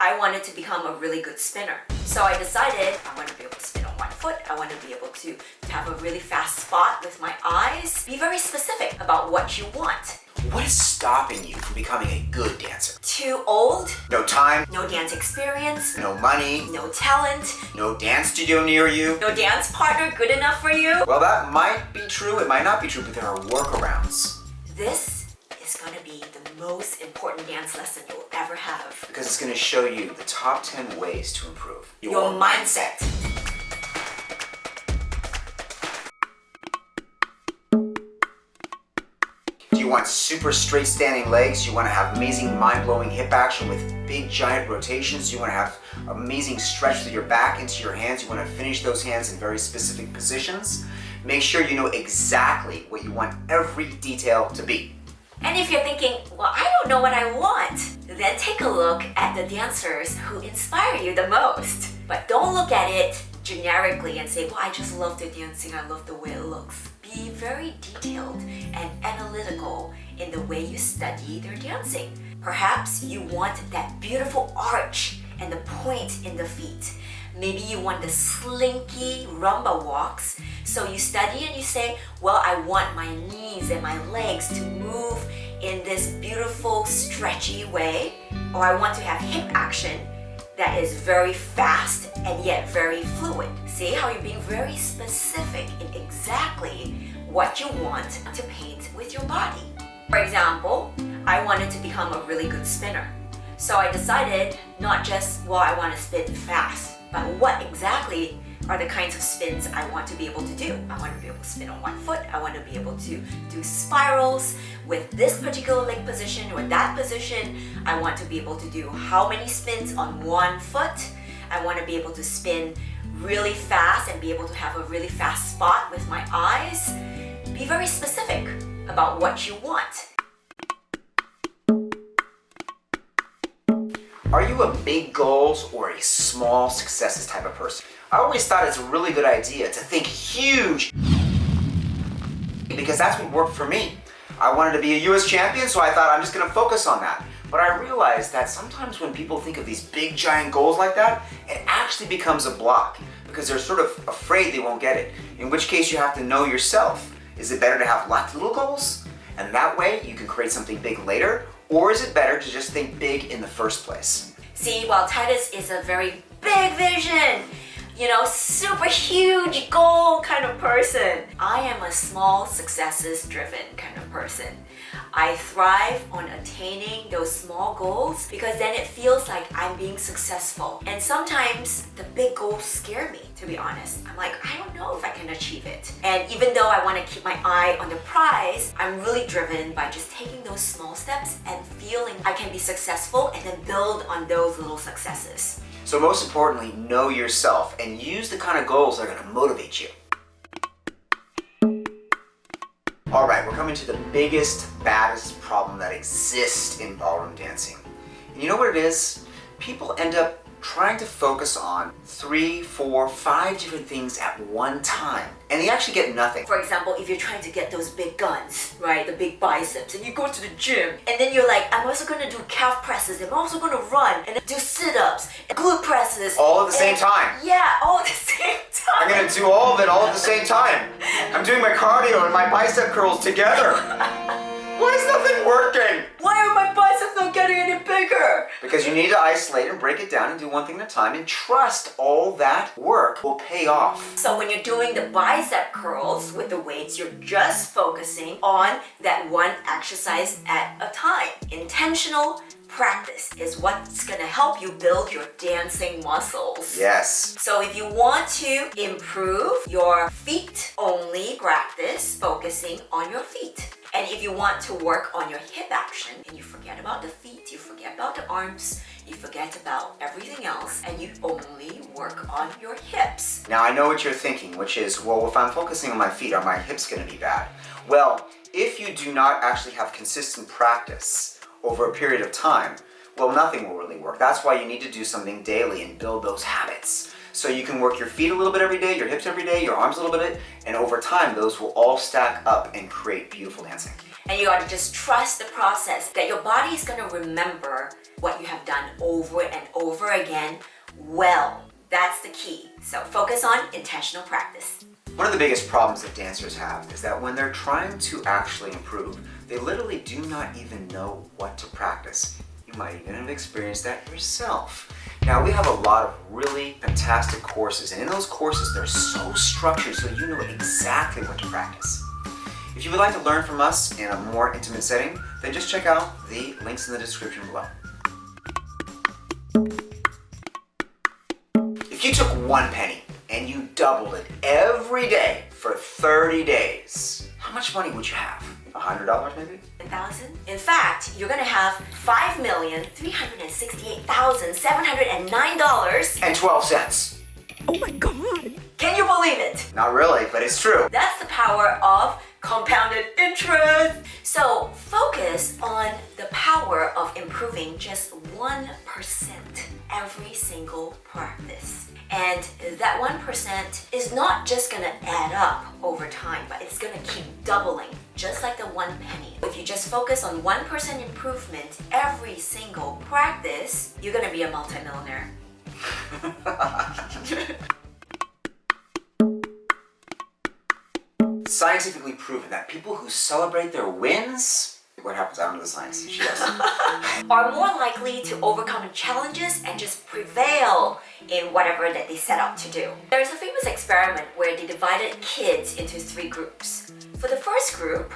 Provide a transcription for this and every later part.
I wanted to become a really good spinner. So I decided I want to be able to spin on one foot. I want to be able to have a really fast spot with my eyes. Be very specific about what you want. What is stopping you from becoming a good dancer? Too old, No time, no dance experience, no money, no talent, no dance studio near you. no dance partner good enough for you. Well, that might be true, it might not be true, but there are workarounds. This is going to be the most important dance lesson you will ever have. Because it's going to show you the top 10 ways to improve Your mindset. Do you want super straight standing legs? You want to have amazing mind-blowing hip action with big giant rotations? You want to have amazing stretch through your back into your hands? You want to finish those hands in very specific positions? Make sure you know exactly what you want every detail to be. And if you're thinking, well, I don't know what I want, then take a look at the dancers who inspire you the most. But don't look at it generically and say, well, I just love the dancing, I love the way it looks. Be very detailed and analytical in the way you study their dancing. Perhaps you want that beautiful arch and the point in the feet. Maybe you want the slinky rumba walks. So you study and you say, well, I want my knees and my legs to move in this beautiful stretchy way. Or I want to have hip action that is very fast and yet very fluid. See how you're being very specific in exactly what you want to paint with your body. For example, I wanted to become a really good spinner. So I decided not just, well, I want to spin fast, but what exactly are the kinds of spins I want to be able to do. I want to be able to spin on one foot. I want to be able to do spirals with this particular leg position or that position. I want to be able to do how many spins on one foot. I want to be able to spin really fast and be able to have a really fast spot with my eyes. Be very specific about what you want. Are you a big goals or a small successes type of person? I always thought it's a really good idea to think huge because that's what worked for me. I wanted to be a US champion, so I thought I'm just going to focus on that. But I realized that sometimes when people think of these big giant goals like that, it actually becomes a block because they're sort of afraid they won't get it. In which case you have to know yourself. Is it better to have lots of little goals? And that way you can create something big later? Or is it better to just think big in the first place? See, while Titus is a very big vision, super huge goal kind of person, I am a small successes driven kind of person. I thrive on attaining those small goals because then it feels like I'm being successful. And sometimes the big goals scare me, to be honest. I'm like, I don't know if I can achieve it. And even though I want to keep my eye on the prize, I'm really driven by just taking those small steps and feeling I can be successful and then build on those little successes. So most importantly, know yourself and use the kind of goals that are going to motivate you. All right, we're coming to the biggest, baddest problem that exists in ballroom dancing. And you know what it is? People end up trying to focus on 3, 4, 5 different things at one time, and they actually get nothing. For example, if you're trying to get those big guns, right, the big biceps, and you go to the gym, and then you're like, I'm also gonna do calf presses, I'm also gonna run, and do sit-ups, and glute presses. All at the same time. Yeah, all at the same time. I'm gonna do all of it all at the same time. I'm doing my cardio and my bicep curls together. Why is nothing working? Why are my biceps not getting any bigger? Because you need to isolate and break it down and do one thing at a time and trust all that work will pay off. So when you're doing the bicep curls with the weights, you're just focusing on that one exercise at a time. Intentional practice is what's gonna help you build your dancing muscles. Yes. So if you want to improve your feet, only practice focusing on your feet. And if you want to work on your hip action and you forget about the feet, you forget about the arms, you forget about everything else, and you only work on your hips. Now I know what you're thinking, which is, well, if I'm focusing on my feet, are my hips gonna be bad? Well, if you do not actually have consistent practice over a period of time, well, nothing will really work. That's why you need to do something daily and build those habits. So you can work your feet a little bit every day, your hips every day, your arms a little bit, and over time, those will all stack up and create beautiful dancing. And you gotta just trust the process that your body is gonna remember what you have done over and over again well. That's the key. So focus on intentional practice. One of the biggest problems that dancers have is that when they're trying to actually improve, they literally do not even know what to practice. You might even have experienced that yourself. Now, we have a lot of really fantastic courses, and in those courses, they're so structured so you know exactly what to practice. If you would like to learn from us in a more intimate setting, then just check out the links in the description below. If you took 1 penny and you doubled it every day for 30 days, how much money would you have? $100 maybe? 1,000? In fact, you're gonna have $5,368,709 And 12 cents. Oh my god! Can you believe it? Not really, but it's true. That's the power of compounded interest. So focus on the power of improving just 1% every single practice. And that 1% is not just gonna add up over time, but it's gonna keep doubling, just like the 1 penny. If you just focus on 1% improvement every single practice, you're gonna be a multimillionaire. Scientifically proven that people who celebrate their wins, what happens? I don't know the science. She does. Are more likely to overcome challenges and just prevail in whatever that they set out to do. There's a famous experiment where they divided kids into 3 groups. For the first group,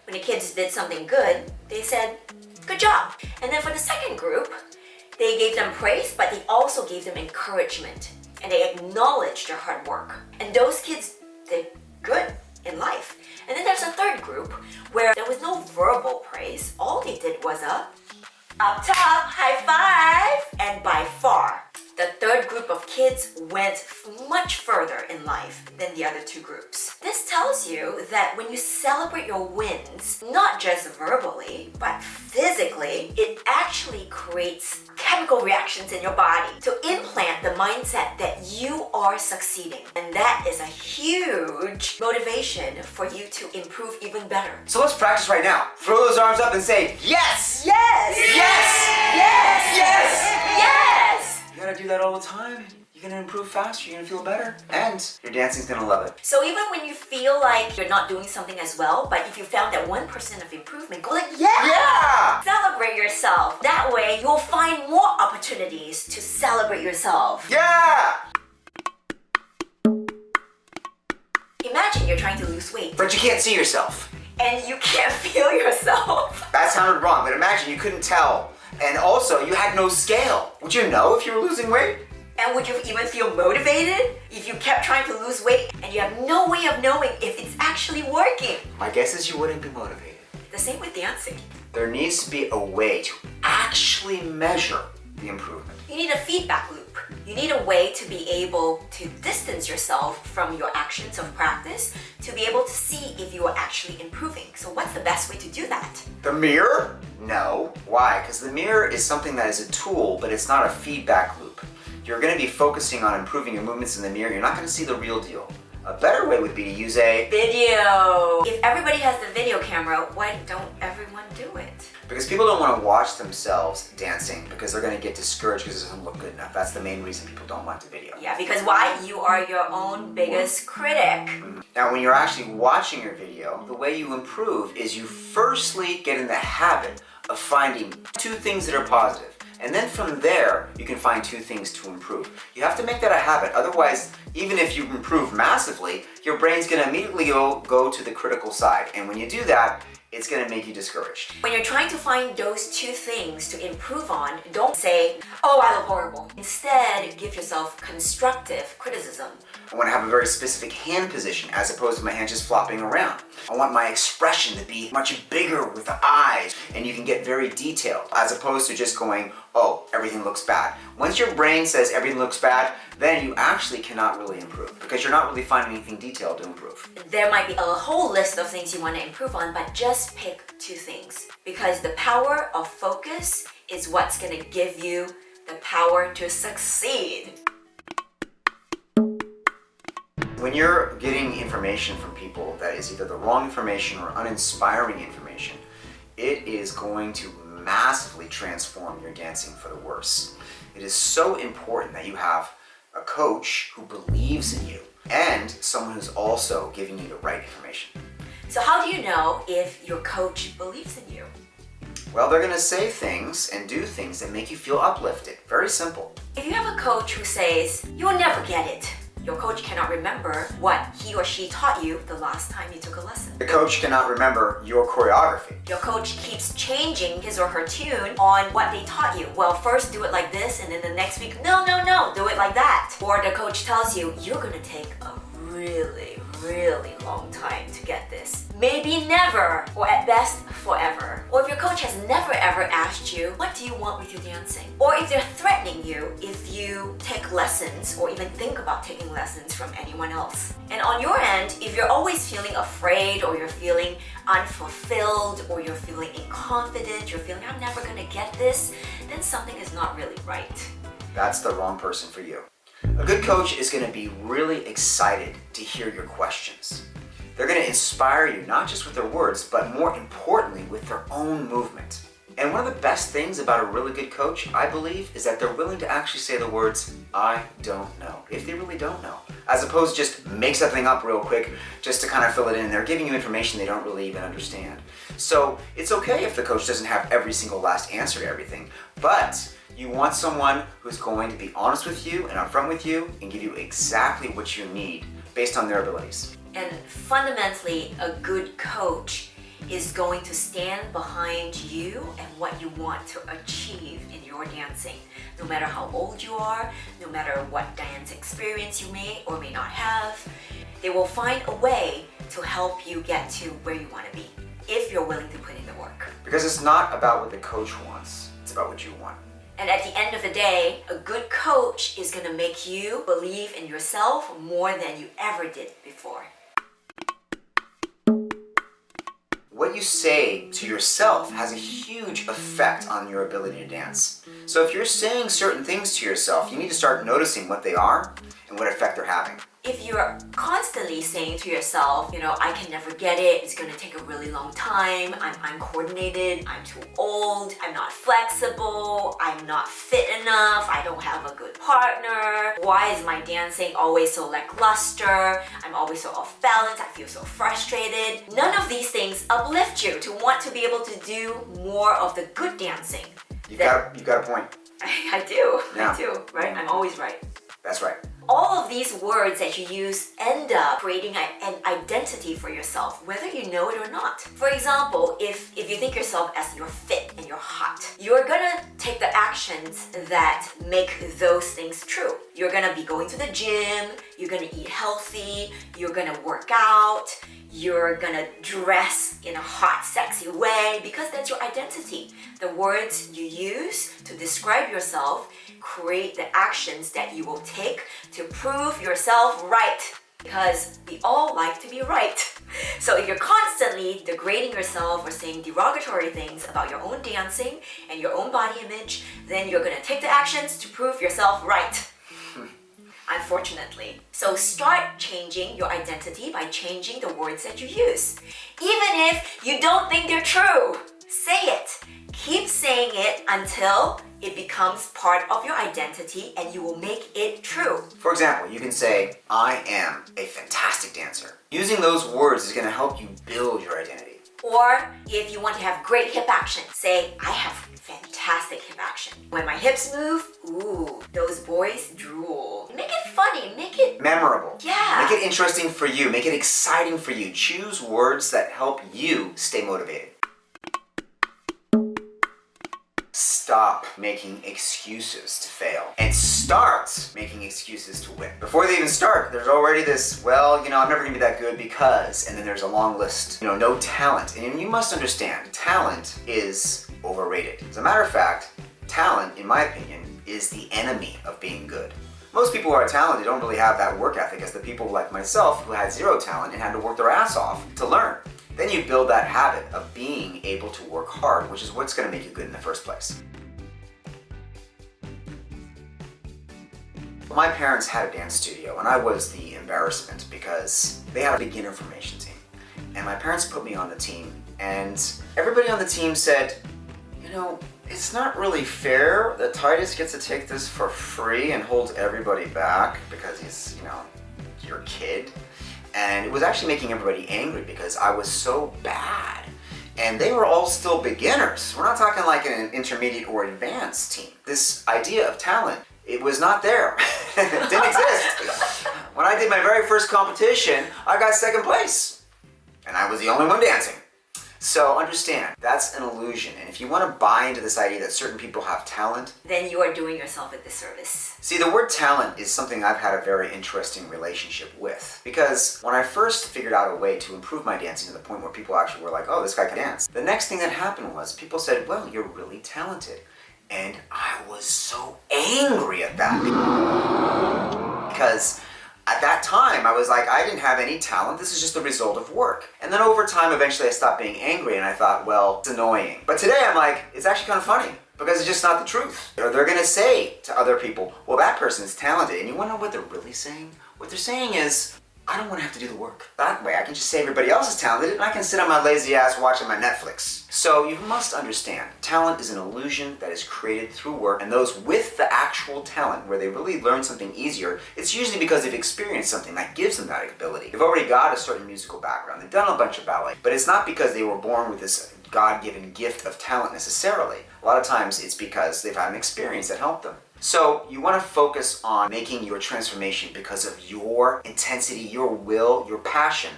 when the kids did something good, they said, "Good job." And then for the second group, they gave them praise, but they also gave them encouragement. And they acknowledged their hard work. And those kids did good in life. And then there's a third group where there was no verbal praise. All they did was up top, high five. And by far, the third group of kids went much further in life than the other 2 groups. This tells you that when you celebrate your wins, not just verbally, but physically, it actually creates chemical reactions in your body to implant the mindset that you are succeeding. And that is a huge motivation for you to improve even better. So let's practice right now. Throw those arms up and say, yes! Yes! Yes! Yes! Yes! Yes! You gotta do that all the time. You're gonna improve faster, you're gonna feel better, and your dancing's gonna love it. So even when you feel like you're not doing something as well, but if you found that 1% of improvement, go like, yeah! Yeah! Celebrate yourself. That way, you'll find more opportunities to celebrate yourself. Yeah! Imagine you're trying to lose weight But you can't see yourself. and you can't feel yourself. That sounded wrong, but imagine you couldn't tell. And also, you had no scale. Would you know if you were losing weight? And would you even feel motivated if you kept trying to lose weight and you have no way of knowing if it's actually working? My guess is you wouldn't be motivated. The same with dancing. There needs to be a way to actually measure the improvement. You need a feedback loop. You need a way to be able to distance yourself from your actions of practice to be able to see if you are actually improving. So what's the best way to do that? The mirror? No. Why? Because the mirror is something that is a tool, but it's not a feedback loop. You're going to be focusing on improving your movements in the mirror. You're not going to see the real deal. A better way would be to use a Video. If everybody has the video camera, why don't everyone do it? because people don't want to watch themselves dancing because they're going to get discouraged because it doesn't look good enough. That's the main reason people don't want the video. Yeah, because why? You are your own biggest critic. Now, when you're actually watching your video, the way you improve is you firstly get in the habit of finding 2 things that are positive. And then from there, you can find 2 things to improve. You have to make that a habit. Otherwise, even if you improve massively, your brain's gonna immediately go to the critical side. And when you do that, it's gonna make you discouraged. When you're trying to find those 2 things to improve on, don't say, "Oh, I look horrible." Instead, give yourself constructive criticism. I want to have a very specific hand position as opposed to my hand just flopping around. I want my expression to be much bigger with the eyes, and you can get very detailed as opposed to just going, "Oh, everything looks bad." Once your brain says everything looks bad, then you actually cannot really improve because you're not really finding anything detailed to improve. There might be a whole list of things you want to improve on, but just pick 2 things. Because the power of focus is what's going to give you the power to succeed. When you're getting information from people that is either the wrong information or uninspiring information, it is going to massively transform your dancing for the worse. It is so important that you have a coach who believes in you and someone who's also giving you the right information. So how do you know if your coach believes in you? Well, they're going to say things and do things that make you feel uplifted. Very simple. If you have a coach who says, "You'll never get it," your coach cannot remember what he or she taught you the last time you took a lesson. The coach cannot remember your choreography. Your coach keeps changing his or her tune on what they taught you. Well, first do it like this, and then the next week, no, do it like that. Or the coach tells you, you're gonna take a really long time to get this. Maybe never, or at best, forever. Or if your coach has never ever asked you, what do you want with your dancing? Or if they're threatening you if you take lessons or even think about taking lessons from anyone else. And on your end, if you're always feeling afraid or you're feeling unfulfilled or you're feeling inconfident, you're feeling, I'm never gonna get this, then something is not really right. That's the wrong person for you. A good coach is going to be really excited to hear your questions. They're going to inspire you not just with their words, but more importantly with their own movement. And one of the best things about a really good coach, I believe, is that they're willing to actually say the words, I don't know, if they really don't know. As opposed to just make something up real quick just to kind of fill it in. They're giving you information they don't really even understand. So it's okay if the coach doesn't have every single last answer to everything, but you want someone who's going to be honest with you and upfront with you and give you exactly what you need based on their abilities. And fundamentally, a good coach is going to stand behind you and what you want to achieve in your dancing. No matter how old you are, no matter what dance experience you may or may not have, they will find a way to help you get to where you want to be, if you're willing to put in the work. Because it's not about what the coach wants, it's about what you want. And at the end of the day, a good coach is going to make you believe in yourself more than you ever did before. What you say to yourself has a huge effect on your ability to dance. So if you're saying certain things to yourself, you need to start noticing what they are and what effect they're having. If you're constantly saying to yourself, I can never get it, it's gonna take a really long time, I'm uncoordinated, I'm too old, I'm not flexible, I'm not fit enough, I don't have a good partner, why is my dancing always so lackluster, I'm always so off balance, I feel so frustrated. None of these things uplift you to want to be able to do more of the good dancing. You've got a point. I do, Yeah. I do, right? I'm always right. That's right. All of these words that you use end up creating an identity for yourself, whether you know it or not. For example, if you think yourself as you're fit and you're hot, you're gonna take the actions that make those things true. You're gonna be going to the gym, you're gonna eat healthy, you're gonna work out, you're gonna dress in a hot, sexy way because that's your identity. The words you use to describe yourself create the actions that you will take to prove yourself right, because we all like to be right. So if you're constantly degrading yourself or saying derogatory things about your own dancing and your own body image, then you're gonna take the actions to prove yourself right. Unfortunately. So start changing your identity by changing the words that you use. Even if you don't think they're true, say it. Keep saying it until it becomes part of your identity and you will make it true. For example, you can say, I am a fantastic dancer. Using those words is going to help you build your identity. Or if you want to have great hip action, say, I have fantastic hip action. When my hips move, ooh, those boys drool. Make it funny, make it Memorable. Yeah. Make it interesting for you. Make it exciting for you. Choose words that help you stay motivated. Stop making excuses to fail and start making excuses to win. Before they even start, there's already this, I'm never gonna be that good because, and then there's a long list, no talent. And you must understand, talent is overrated. As a matter of fact, talent, in my opinion, is the enemy of being good. Most people who are talented don't really have that work ethic as the people like myself who had zero talent and had to work their ass off to learn. Then you build that habit of being able to work hard, which is what's going to make you good in the first place. My parents had a dance studio, and I was the embarrassment because they had a beginner formation team. And my parents put me on the team, and everybody on the team said, you know, it's not really fair that Titus gets to take this for free and holds everybody back because he's, you know, your kid. And it was actually making everybody angry because I was so bad. And they were all still beginners. We're not talking like an intermediate or advanced team. This idea of talent, it was not there. It didn't exist. When I did my very first competition, I got second place. And I was the only one dancing. So understand, that's an illusion. And if you want to buy into this idea that certain people have talent, then you are doing yourself a disservice. See, the word talent is something I've had a very interesting relationship with. Because when I first figured out a way to improve my dancing to the point where people actually were like, oh, this guy can dance, the next thing that happened was people said, well, you're really talented. And I was so angry at that. Because at that time, I was like, I didn't have any talent. This is just the result of work. And then over time, eventually I stopped being angry and I thought, well, it's annoying. But today I'm like, it's actually kind of funny because it's just not the truth. Or they're gonna say to other people, well, that person's talented. And you wanna know what they're really saying? What they're saying is, I don't wanna have to do the work. That way I can just say everybody else is talented and I can sit on my lazy ass watching my Netflix. So you must understand, talent is an illusion that is created through work, and those with the actual talent, where they really learn something easier, it's usually because they've experienced something that gives them that ability. They've already got a certain musical background, they've done a bunch of ballet, but it's not because they were born with this God-given gift of talent necessarily. A lot of times it's because they've had an experience that helped them. So you want to focus on making your transformation because of your intensity, your will, your passion,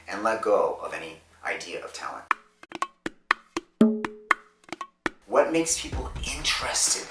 and let go of any idea of talent. What makes people interested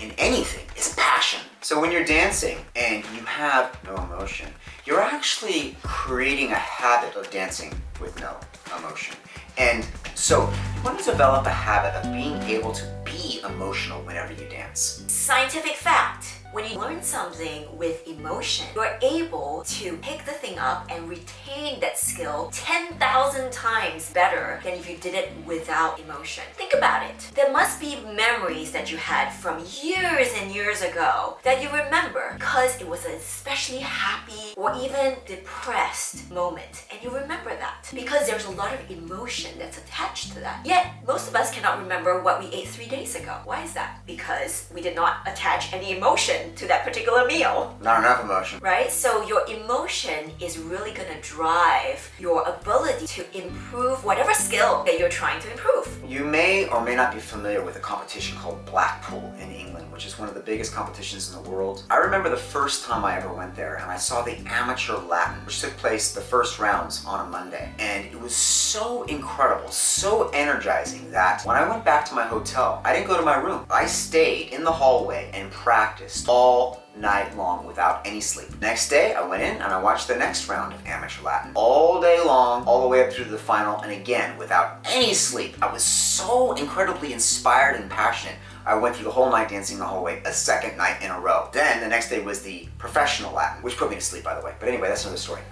in anything is passion. So when you're dancing and you have no emotion, you're actually creating a habit of dancing with no emotion. And so you want to develop a habit of being able to be emotional whenever you dance. Scientific fact. When you learn something with emotion, you're able to pick the thing up and retain that skill 10,000 times better than if you did it without emotion. Think about it. There must be memories that you had from years and years ago that you remember because it was an especially happy or even depressed moment. And you remember that because there's a lot of emotion that's attached to that. Yet, most of us cannot remember what we ate 3 days ago. Why is that? Because we did not attach any emotion to that particular meal. Not enough emotion. Right? So your emotion is really going to drive your ability to improve whatever skill that you're trying to improve. You may or may not be familiar with a competition called Blackpool in England, which is one of the biggest competitions in the world. I remember the first time I ever went there and I saw the amateur Latin, which took place the first rounds on a Monday. And it was so incredible, so energizing that when I went back to my hotel, I didn't go to my room. I stayed in the hallway and practiced all night long without any sleep. Next day, I went in and I watched the next round of amateur Latin all day long, all the way up through the final, and again, without any sleep. I was so incredibly inspired and passionate. I went through the whole night dancing the hallway a second night in a row. Then the next day was the professional Latin, which put me to sleep, by the way. But anyway, that's another story.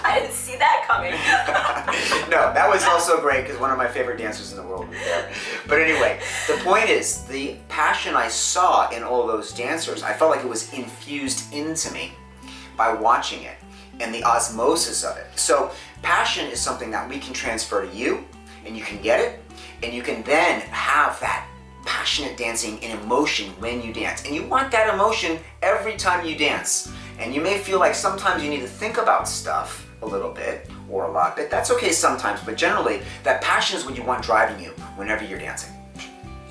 I didn't see that coming. No, that was also great because one of my favorite dancers in the world was there. But anyway, the point is, the passion I saw in all those dancers, I felt like it was infused into me by watching it and the osmosis of it. So passion is something that we can transfer to you, and you can get it, and you can then have that passionate dancing and emotion when you dance. And you want that emotion every time you dance. And you may feel like sometimes you need to think about stuff a little bit or a lot bit. That's okay sometimes, but generally that passion is what you want driving you whenever you're dancing.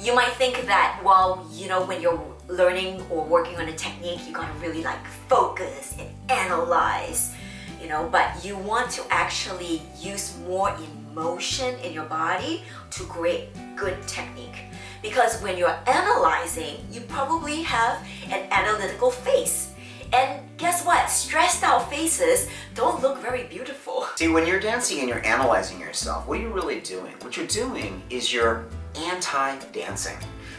You might think that, well, you know, when you're learning or working on a technique, you gotta really like focus and analyze, you know, but you want to actually use more emotion in your body to create good technique. Because when you're analyzing, you probably have an analytical face. And guess what? Stressed out faces don't look very beautiful. See, when you're dancing and you're analyzing yourself, what are you really doing? What you're doing is you're anti-dancing.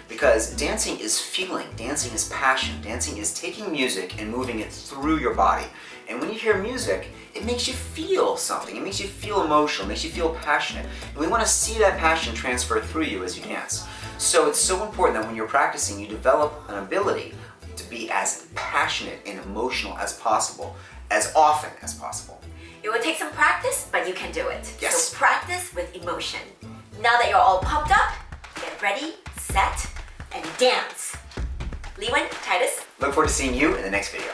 Because dancing is feeling, dancing is passion, dancing is taking music and moving it through your body. And when you hear music, it makes you feel something. It makes you feel emotional, it makes you feel passionate. And we want to see that passion transfer through you as you dance. So it's so important that when you're practicing, you develop an ability to be as passionate and emotional as possible, as often as possible. It will take some practice, but you can do it. Yes. So practice with emotion. Now that you're all pumped up, get ready, set, and dance. Liwen, Titus, Look forward to seeing you in the next video.